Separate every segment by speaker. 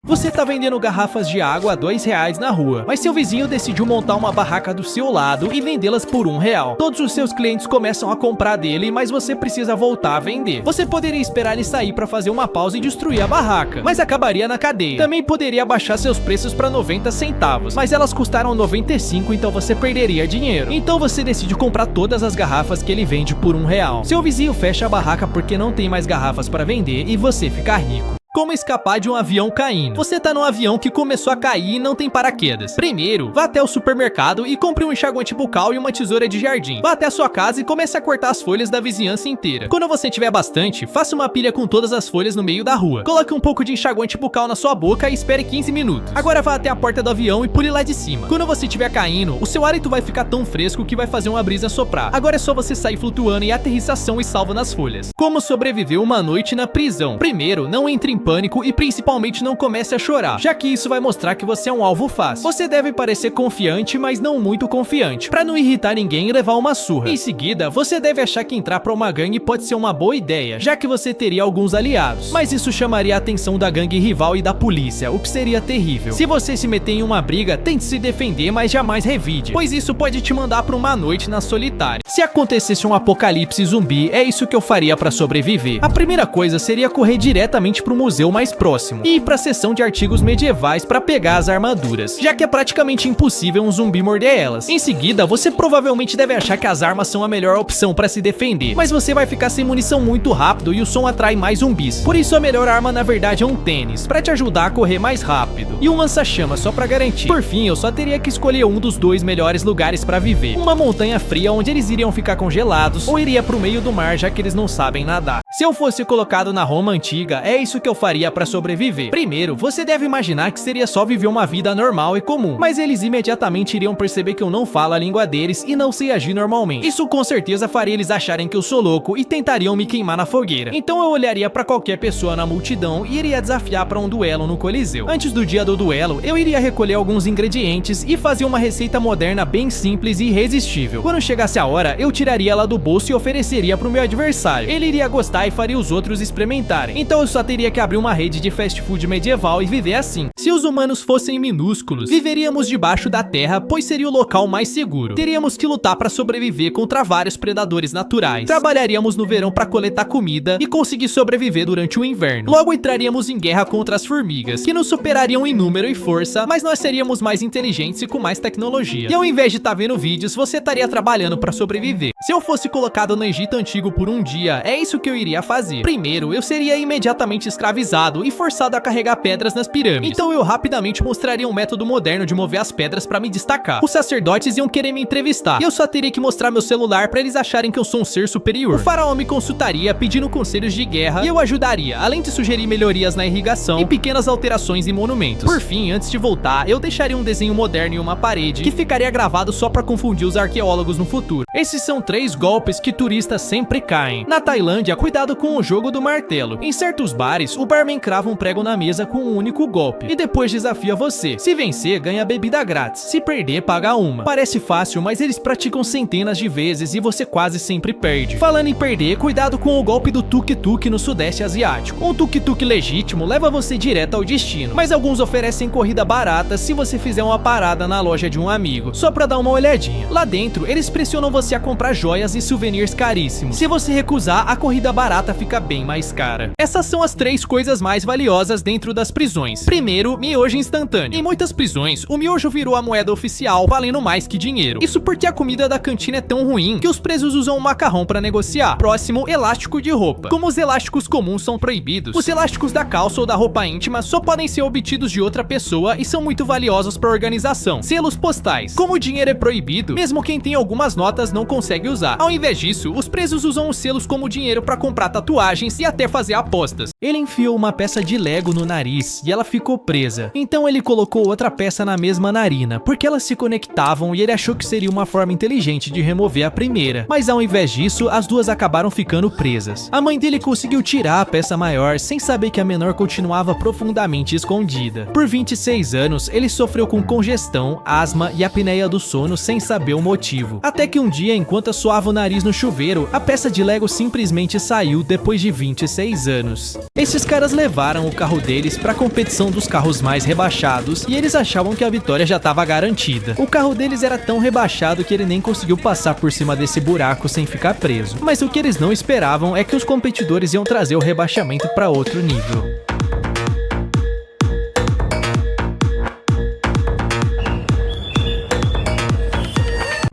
Speaker 1: Você tá vendendo garrafas de água a R$2 na rua, mas seu vizinho decidiu montar uma barraca do seu lado e vendê-las por R$1. Todos os seus clientes começam a comprar dele, mas você precisa voltar a vender. Você poderia esperar ele sair para fazer uma pausa e destruir a barraca, mas acabaria na cadeia. Também poderia baixar seus preços para 90 centavos, mas elas custaram 95, então você perderia dinheiro. Então você decide comprar todas as garrafas que ele vende por R$1. Seu vizinho fecha a barraca porque não tem mais garrafas para vender e você fica rico. Como escapar de um avião caindo? Você tá num avião que começou a cair e não tem paraquedas. Primeiro, vá até o supermercado e compre um enxaguante bucal e uma tesoura de jardim. Vá até a sua casa e comece a cortar as folhas da vizinhança inteira. Quando você tiver bastante, faça uma pilha com todas as folhas no meio da rua. Coloque um pouco de enxaguante bucal na sua boca e espere 15 minutos. Agora vá até a porta do avião e pule lá de cima. Quando você estiver caindo, o seu hálito vai ficar tão fresco que vai fazer uma brisa soprar. Agora é só você sair flutuando e aterrissação e salvo nas folhas. Como sobreviver uma noite na prisão? Primeiro, não entre em pânico e principalmente não comece a chorar, já que isso vai mostrar que você é um alvo fácil. Você deve parecer confiante, mas não muito confiante, pra não irritar ninguém e levar uma surra. Em seguida, você deve achar que entrar pra uma gangue pode ser uma boa ideia, já que você teria alguns aliados, mas isso chamaria a atenção da gangue rival e da polícia, o que seria terrível. Se você se meter em uma briga, tente se defender, mas jamais revide, pois isso pode te mandar pra uma noite na solitária. Se acontecesse um apocalipse zumbi, é isso que eu faria pra sobreviver. A primeira coisa seria correr diretamente pro museu mais próximo e ir pra seção de artigos medievais pra pegar as armaduras, já que é praticamente impossível um zumbi morder elas. Em seguida, você provavelmente deve achar que as armas são a melhor opção pra se defender, mas você vai ficar sem munição muito rápido e o som atrai mais zumbis. Por isso a melhor arma na verdade é um tênis, pra te ajudar a correr mais rápido, e um lança-chamas só pra garantir. Por fim, eu só teria que escolher um dos dois melhores lugares pra viver: uma montanha fria onde eles iriam ficar congelados, ou iria pro meio do mar, já que eles não sabem nadar. Se eu fosse colocado na Roma antiga, é isso que eu faria pra sobreviver. Primeiro, você deve imaginar que seria só viver uma vida normal e comum, mas eles imediatamente iriam perceber que eu não falo a língua deles e não sei agir normalmente. Isso com certeza faria eles acharem que eu sou louco e tentariam me queimar na fogueira. Então eu olharia pra qualquer pessoa na multidão e iria desafiar pra um duelo no Coliseu. Antes do dia do duelo, eu iria recolher alguns ingredientes e fazer uma receita moderna bem simples e irresistível. Quando chegasse a hora, eu tiraria ela do bolso e ofereceria pro meu adversário. Ele iria gostar e faria os outros experimentarem. Então eu só teria que abrir uma rede de fast food medieval e viver assim. Se os humanos fossem minúsculos, viveríamos debaixo da terra, pois seria o local mais seguro. Teríamos que lutar para sobreviver contra vários predadores naturais. Trabalharíamos no verão para coletar comida e conseguir sobreviver durante o inverno. Logo entraríamos em guerra contra as formigas, que nos superariam em número e força, mas nós seríamos mais inteligentes e com mais tecnologia. E ao invés de estar vendo vídeos, você estaria trabalhando para sobreviver. Se eu fosse colocado no Egito Antigo por um dia, é isso que eu iria fazer. Primeiro, eu seria imediatamente escravizado e forçado a carregar pedras nas pirâmides. Então eu rapidamente mostraria um método moderno de mover as pedras pra me destacar. Os sacerdotes iam querer me entrevistar e eu só teria que mostrar meu celular pra eles acharem que eu sou um ser superior. O faraó me consultaria pedindo conselhos de guerra e eu ajudaria, além de sugerir melhorias na irrigação e pequenas alterações em monumentos. Por fim, antes de voltar, eu deixaria um desenho moderno em uma parede que ficaria gravado só pra confundir os arqueólogos no futuro. Esses são 3 golpes que turistas sempre caem. Na Tailândia, cuidado com o jogo do martelo. Em certos bares, o barman crava um prego na mesa com um único golpe e depois desafia você. Se vencer, ganha bebida grátis. Se perder, paga uma. Parece fácil, mas eles praticam centenas de vezes e você quase sempre perde. Falando em perder, cuidado com o golpe do tuk-tuk no sudeste asiático. Um tuk-tuk legítimo leva você direto ao destino, mas alguns oferecem corrida barata se você fizer uma parada na loja de um amigo, só pra dar uma olhadinha. Lá dentro, eles pressionam você a comprar joias e souvenirs caríssimos. Se você recusar, a corrida barata fica bem mais cara. Essas são as 3 coisas mais valiosas dentro das prisões. Primeiro, miojo instantâneo. Em muitas prisões, o miojo virou a moeda oficial, valendo mais que dinheiro. Isso porque a comida da cantina é tão ruim que os presos usam o macarrão para negociar. Próximo, elástico de roupa. Como os elásticos comuns são proibidos, os elásticos da calça ou da roupa íntima só podem ser obtidos de outra pessoa e são muito valiosos para a organização. Selos postais. Como o dinheiro é proibido, mesmo quem tem algumas notas não consegue usar. Ao invés disso, os presos usam os selos como dinheiro para comprar tatuagens e até fazer apostas. Ele enfiou uma peça de Lego no nariz e ela ficou presa. Então ele colocou outra peça na mesma narina, porque elas se conectavam e ele achou que seria uma forma inteligente de remover a primeira. Mas ao invés disso, as duas acabaram ficando presas. A mãe dele conseguiu tirar a peça maior sem saber que a menor continuava profundamente escondida. Por 26 anos, ele sofreu com congestão, asma e apneia do sono sem saber o motivo. Até que um dia, enquanto suava o nariz no chuveiro, a peça de Lego simplesmente saiu depois de 26 anos. Esses caras levaram o carro deles pra competição dos carros carros mais rebaixados e eles achavam que a vitória já estava garantida. O carro deles era tão rebaixado que ele nem conseguiu passar por cima desse buraco sem ficar preso. Mas o que eles não esperavam é que os competidores iam trazer o rebaixamento para outro nível.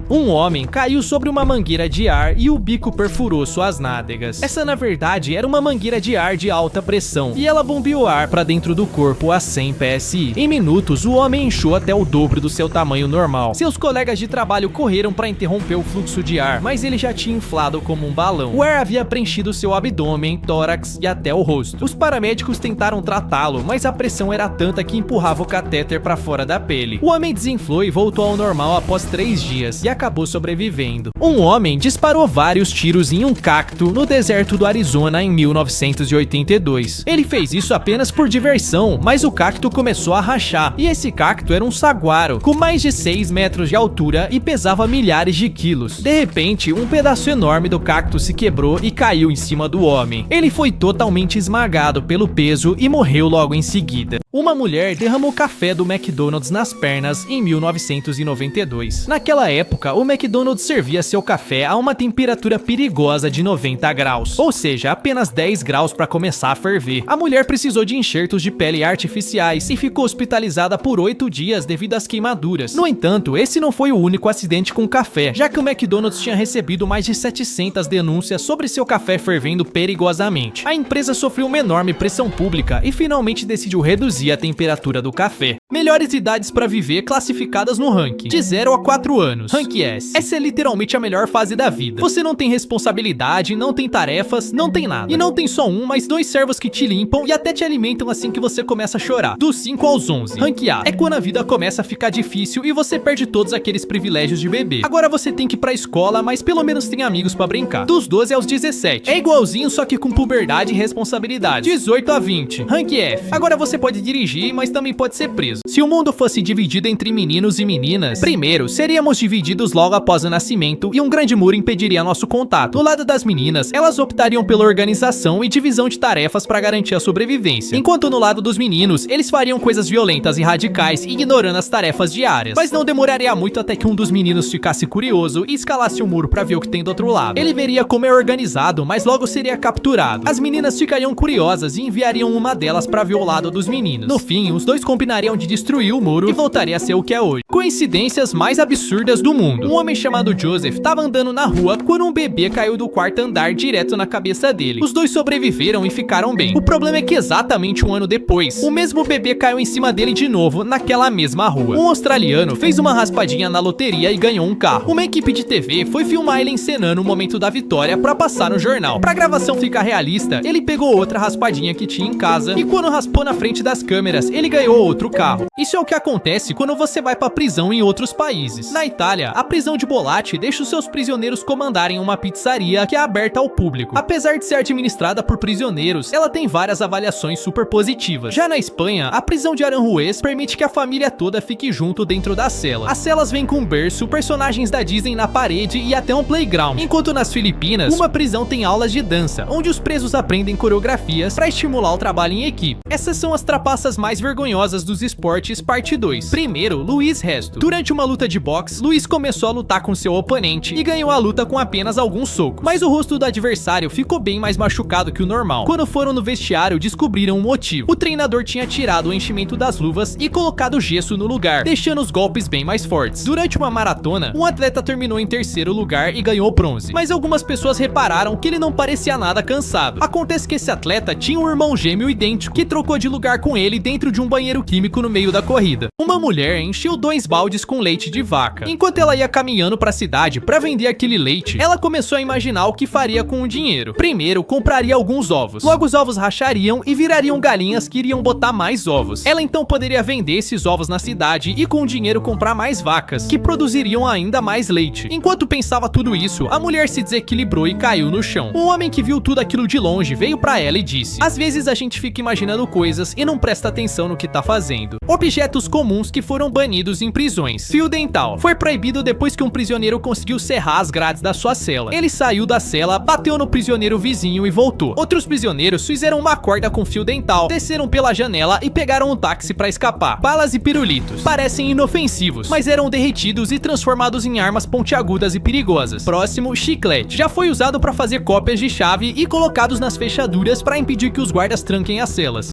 Speaker 1: Um homem caiu sobre uma mangueira de ar e o bico perfurou suas nádegas. Essa, na verdade, era uma mangueira de ar de alta pressão e ela bombeou ar para dentro do corpo a 100 psi. Em minutos, o homem inchou até o dobro do seu tamanho normal. Seus colegas de trabalho correram para interromper o fluxo de ar, mas ele já tinha inflado como um balão. O ar havia preenchido seu abdômen, tórax e até o rosto. Os paramédicos tentaram tratá-lo, mas a pressão era tanta que empurrava o catéter para fora da pele. O homem desinflou e voltou ao normal após 3 dias e acabou sobrevivendo. Um homem disparou vários tiros em um cacto no deserto do Arizona em 1982. Ele fez isso apenas por diversão, mas o cacto começou a rachar, e esse cacto era um saguaro, com mais de 6 metros de altura e pesava milhares de quilos. De repente, um pedaço enorme do cacto se quebrou e caiu em cima do homem. Ele foi totalmente esmagado pelo peso e morreu logo em seguida. Uma mulher derramou café do McDonald's nas pernas em 1992. Naquela época, o McDonald's servia seu café a uma temperatura perigosa de 90 graus, ou seja, apenas 10 graus para começar a ferver. A mulher precisou de enxertos de pele artificiais e ficou hospitalizada por 8 dias devido às queimaduras. No entanto, esse não foi o único acidente com café, já que o McDonald's tinha recebido mais de 700 denúncias sobre seu café fervendo perigosamente. A empresa sofreu uma enorme pressão pública e finalmente decidiu reduzir a temperatura do café. Melhores idades para viver classificadas no ranking, de 0 a 4 anos. Rank S. Essa é literalmente a melhor fase da vida. Você não tem responsabilidade, não tem tarefas, não tem nada. E não tem só um, mas 2 servos que te limpam e até te alimentam assim que você começa a chorar. Dos 5 aos 11. Rank A. É quando a vida começa a ficar difícil e você perde todos aqueles privilégios de bebê. Agora você tem que ir pra escola, mas pelo menos tem amigos pra brincar. Dos 12 aos 17. É igualzinho, só que com puberdade e responsabilidade. 18 a 20. Rank F. Agora você pode dirigir, mas também pode ser preso. Se o mundo fosse dividido entre meninos e meninas, primeiro, seríamos divididos logo após o nascimento e um grande muro impediria nosso contato. Do lado das meninas, elas optariam pela organização e divisão de tarefas para garantir a sobrevivência. Enquanto no lado dos meninos, eles fariam coisas violentas e radicais, ignorando as tarefas diárias. Mas não demoraria muito até que um dos meninos ficasse curioso e escalasse o muro para ver o que tem do outro lado. Ele veria como é organizado, mas logo seria capturado. As meninas ficariam curiosas e enviariam uma delas para ver o lado dos meninos. No fim, os dois combinariam de destruir o muro e voltaria a ser o que é hoje. Coincidências mais absurdas do mundo. Um homem chamado Joseph estava andando na rua quando um bebê caiu do 4º andar direto na cabeça dele. Os dois sobreviveram e ficaram bem. O problema é que exatamente um ano depois, o mesmo bebê caiu em cima dele de novo naquela mesma rua. Um australiano fez uma raspadinha na loteria e ganhou um carro. Uma equipe de TV foi filmar ele encenando o momento da vitória para passar no jornal. Pra gravação ficar realista, ele pegou outra raspadinha que tinha em casa e quando raspou na frente das câmeras, ele ganhou outro carro. Isso é o que acontece quando você vai pra prisão em outros países. Na Itália, a prisão de Bollate deixa os seus prisioneiros comandarem uma pizzaria que é aberta ao público. Apesar de ser administrada por prisioneiros, ela tem várias avaliações super positivas. Já na Espanha, a prisão de Aranjuez permite que a família toda fique junto dentro da cela. As celas vêm com um berço, personagens da Disney na parede e até um playground. Enquanto nas Filipinas, uma prisão tem aulas de dança, onde os presos aprendem coreografias para estimular o trabalho em equipe. Essas são as trapaças mais vergonhosas dos esportes, parte 2. Primeiro, Luiz Resto. Durante uma luta de boxe, Luiz começou a lutar com seu oponente e ganhou a luta com apenas alguns socos. Mas o rosto do adversário ficou bem mais machucado que o normal. Quando foram no vestiário, descobriram o motivo. O treinador tinha tirado o enchimento das luvas e colocado gesso no lugar, deixando os golpes bem mais fortes. Durante uma maratona, um atleta terminou em 3º lugar e ganhou bronze. Mas algumas pessoas repararam que ele não parecia nada cansado. Acontece que esse atleta tinha um irmão gêmeo idêntico que trocou de lugar com ele dentro de um banheiro químico no meio da corrida. Uma mulher encheu 2 baldes com leite de vaca. Enquanto ela ia caminhando para a cidade para vender aquele leite, ela começou a imaginar o que faria com o dinheiro. Primeiro, compraria alguns ovos. Logo os ovos rachariam e virariam galinhas que iriam botar mais ovos. Ela então poderia vender esses ovos na cidade e com o dinheiro comprar mais vacas, que produziriam ainda mais leite. Enquanto pensava tudo isso, a mulher se desequilibrou e caiu no chão. Um homem que viu tudo aquilo de longe veio para ela e disse: "Às vezes a gente fica imaginando coisas e não presta presta atenção no que tá fazendo. Objetos comuns que foram banidos em prisões. Fio dental. Foi proibido depois que um prisioneiro conseguiu serrar as grades da sua cela. Ele saiu da cela, bateu no prisioneiro vizinho e voltou. Outros prisioneiros fizeram uma corda com fio dental, desceram pela janela e pegaram um táxi pra escapar. Balas e pirulitos. Parecem inofensivos, mas eram derretidos e transformados em armas pontiagudas e perigosas. Próximo, chiclete. Já foi usado pra fazer cópias de chave e colocados nas fechaduras pra impedir que os guardas tranquem as celas.